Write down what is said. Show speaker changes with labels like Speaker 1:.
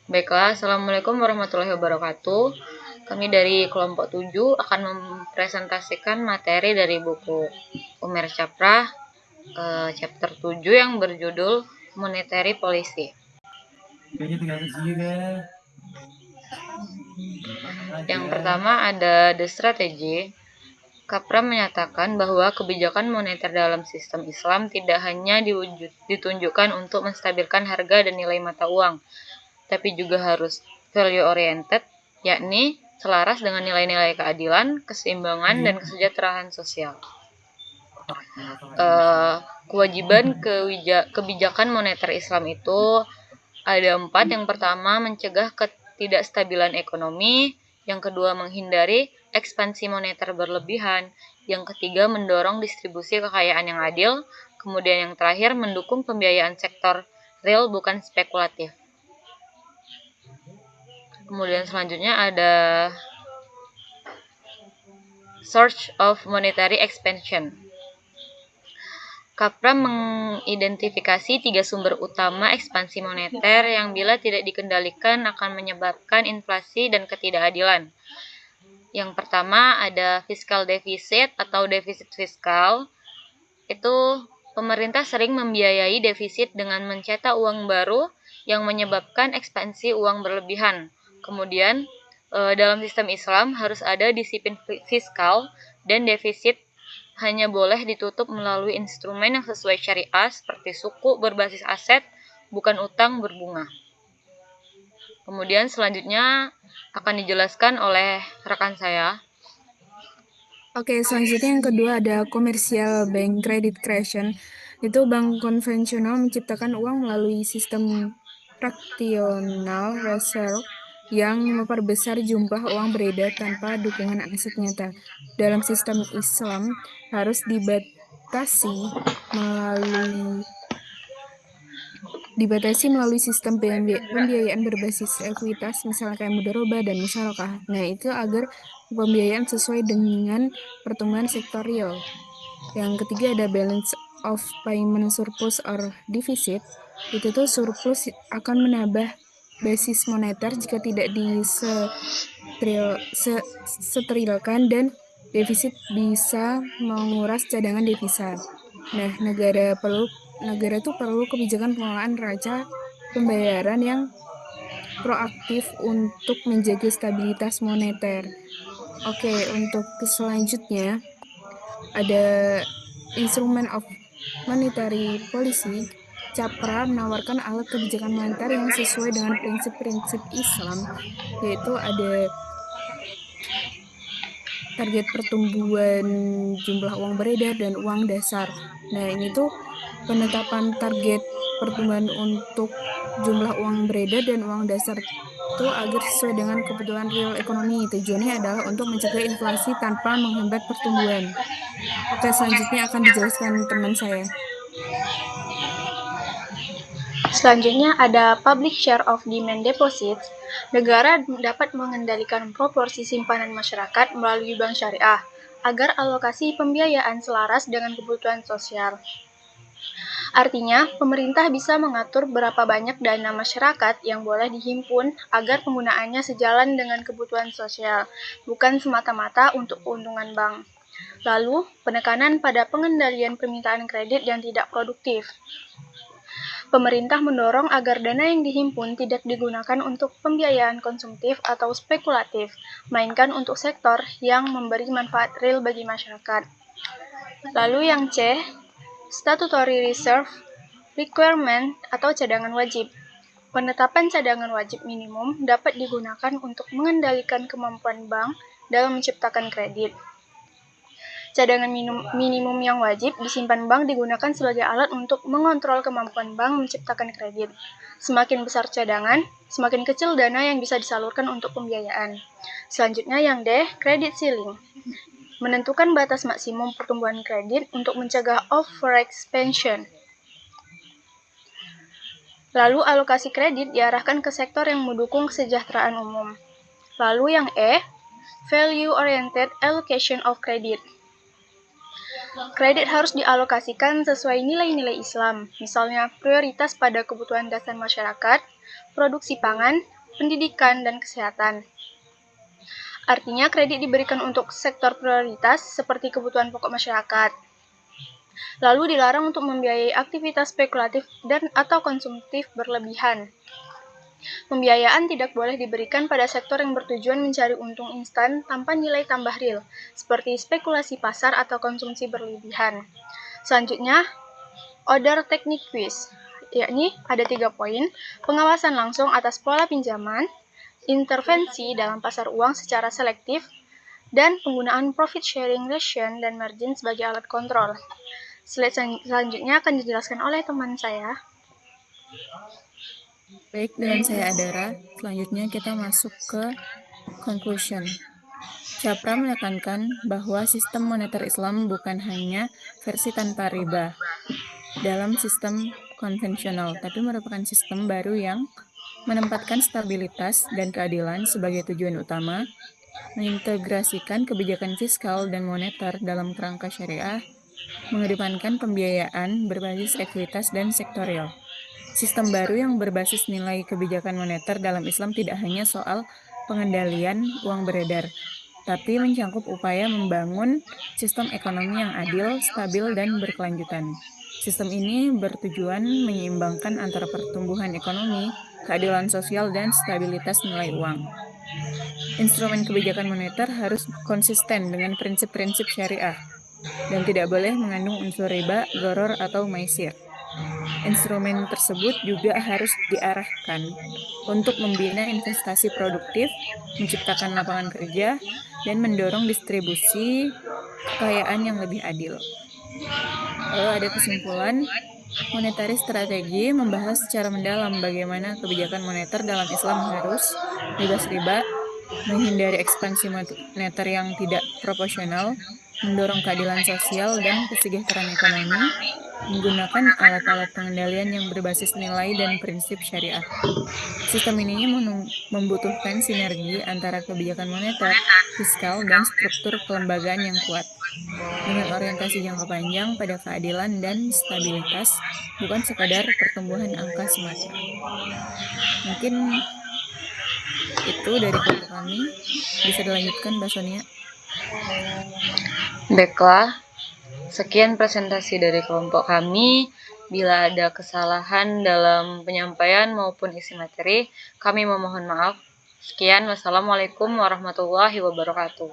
Speaker 1: Baiklah, Assalamualaikum warahmatullahi wabarakatuh. Kami dari kelompok 7 akan mempresentasikan materi dari buku Umer Caprah, chapter 7 yang berjudul Monetary Policy. Yang pertama ada The Strategy. Capra menyatakan bahwa kebijakan moneter dalam sistem Islam tidak hanya ditunjukkan untuk menstabilkan harga dan nilai mata uang, tapi juga harus value oriented, yakni selaras dengan nilai-nilai keadilan, keseimbangan, dan kesejahteraan sosial. Kewajiban kebijakan moneter Islam itu ada 4. Yang pertama, mencegah ketidakstabilan ekonomi. Yang kedua, menghindari ekspansi moneter berlebihan. Yang ketiga, mendorong distribusi kekayaan yang adil. Kemudian yang terakhir, mendukung pembiayaan sektor real bukan spekulatif. Kemudian selanjutnya ada Source of Monetary Expansion. Capra mengidentifikasi 3 sumber utama ekspansi moneter yang bila tidak dikendalikan akan menyebabkan inflasi dan ketidakadilan. Yang pertama ada fiscal deficit atau defisit fiskal. Itu pemerintah sering membiayai defisit dengan mencetak uang baru yang menyebabkan ekspansi uang berlebihan. Kemudian dalam sistem Islam harus ada disiplin fiskal dan defisit hanya boleh ditutup melalui instrumen yang sesuai syariah seperti suku berbasis aset, bukan utang berbunga. Kemudian selanjutnya akan dijelaskan oleh rekan saya.
Speaker 2: Oke, selanjutnya yang kedua ada commercial bank credit creation. Itu bank konvensional menciptakan uang melalui sistem fractional reserve yang memperbesar jumlah uang beredar tanpa dukungan aset nyata. Dalam sistem Islam harus dibatasi melalui sistem pembiayaan berbasis ekuitas, misalnya kayak mudharabah dan musyarakah. Nah, itu agar pembiayaan sesuai dengan pertumbuhan sektor real. Yang ketiga ada balance of payment surplus or deficit. Itu tuh surplus akan menambah basis moneter jika tidak disterilkan dan defisit bisa menguras cadangan devisa. Nah, negara itu perlu kebijakan pengelolaan neraca pembayaran yang proaktif untuk menjaga stabilitas moneter. Oke, untuk selanjutnya ada instrumen of monetary policy. Capra menawarkan alat kebijakan moneter yang sesuai dengan prinsip-prinsip Islam, yaitu ada target pertumbuhan jumlah uang beredar dan uang dasar. Nah, ini tuh penetapan target pertumbuhan untuk jumlah uang beredar dan uang dasar itu agar sesuai dengan kebutuhan real ekonomi. Tujuannya adalah untuk mencegah inflasi tanpa menghambat pertumbuhan. Oke, selanjutnya akan dijelaskan teman saya.
Speaker 3: Selanjutnya ada public share of demand deposits. Negara dapat mengendalikan proporsi simpanan masyarakat melalui bank syariah agar alokasi pembiayaan selaras dengan kebutuhan sosial. Artinya, pemerintah bisa mengatur berapa banyak dana masyarakat yang boleh dihimpun agar penggunaannya sejalan dengan kebutuhan sosial, bukan semata-mata untuk keuntungan bank. Lalu, penekanan pada pengendalian permintaan kredit yang tidak produktif. Pemerintah mendorong agar dana yang dihimpun tidak digunakan untuk pembiayaan konsumtif atau spekulatif, melainkan untuk sektor yang memberi manfaat real bagi masyarakat. Lalu yang C, Statutory Reserve Requirement atau cadangan wajib. Penetapan cadangan wajib minimum dapat digunakan untuk mengendalikan kemampuan bank dalam menciptakan kredit. Cadangan minimum yang wajib disimpan bank digunakan sebagai alat untuk mengontrol kemampuan bank menciptakan kredit. Semakin besar cadangan, semakin kecil dana yang bisa disalurkan untuk pembiayaan. Selanjutnya yang D, credit ceiling. Menentukan batas maksimum pertumbuhan kredit untuk mencegah overexpansion. Lalu alokasi kredit diarahkan ke sektor yang mendukung kesejahteraan umum. Lalu yang E, value oriented allocation of credit. Kredit harus dialokasikan sesuai nilai-nilai Islam, misalnya prioritas pada kebutuhan dasar masyarakat, produksi pangan, pendidikan, dan kesehatan. Artinya, kredit diberikan untuk sektor prioritas seperti kebutuhan pokok masyarakat. Lalu dilarang untuk membiayai aktivitas spekulatif dan atau konsumtif berlebihan. Pembiayaan tidak boleh diberikan pada sektor yang bertujuan mencari untung instan tanpa nilai tambah real, seperti spekulasi pasar atau konsumsi berlebihan. Selanjutnya, order teknik quiz, yakni ada 3 poin: pengawasan langsung atas pola pinjaman, intervensi dalam pasar uang secara selektif, dan penggunaan profit sharing ratio dan margin sebagai alat kontrol. Slide selanjutnya akan dijelaskan oleh teman saya.
Speaker 2: Baik, dengan saya Adara. Selanjutnya kita masuk ke conclusion. Capra menekankan bahwa sistem moneter Islam bukan hanya versi tanpa riba dalam sistem konvensional, tapi merupakan sistem baru yang menempatkan stabilitas dan keadilan sebagai tujuan utama, mengintegrasikan kebijakan fiskal dan moneter dalam kerangka syariah, mengedepankan pembiayaan berbasis ekuitas dan sektorial. Sistem baru yang berbasis nilai kebijakan moneter dalam Islam tidak hanya soal pengendalian uang beredar, tapi mencangkup upaya membangun sistem ekonomi yang adil, stabil, dan berkelanjutan. Sistem ini bertujuan menyeimbangkan antara pertumbuhan ekonomi, keadilan sosial, dan stabilitas nilai uang. Instrumen kebijakan moneter harus konsisten dengan prinsip-prinsip syariah dan tidak boleh mengandung unsur riba, gharar, atau maisir. Instrumen tersebut juga harus diarahkan untuk membina investasi produktif, menciptakan lapangan kerja, dan mendorong distribusi kekayaan yang lebih adil. Lalu ada kesimpulan, monetary strategi membahas secara mendalam bagaimana kebijakan moneter dalam Islam harus bebas riba, menghindari ekspansi moneter yang tidak proporsional, mendorong keadilan sosial dan kesejahteraan ekonomi, menggunakan alat-alat pengendalian yang berbasis nilai dan prinsip syariah. Sistem ini membutuhkan sinergi antara kebijakan moneter, fiskal, dan struktur kelembagaan yang kuat, dengan orientasi jangka panjang pada keadilan dan stabilitas, bukan sekadar pertumbuhan angka semata. Mungkin itu dari kelompok kami. Bisa dilanjutkan, Mbak Sonia.
Speaker 1: Baiklah, sekian presentasi dari kelompok kami. Bila ada kesalahan dalam penyampaian maupun isi materi, kami memohon maaf. Sekian, wassalamualaikum warahmatullahi wabarakatuh.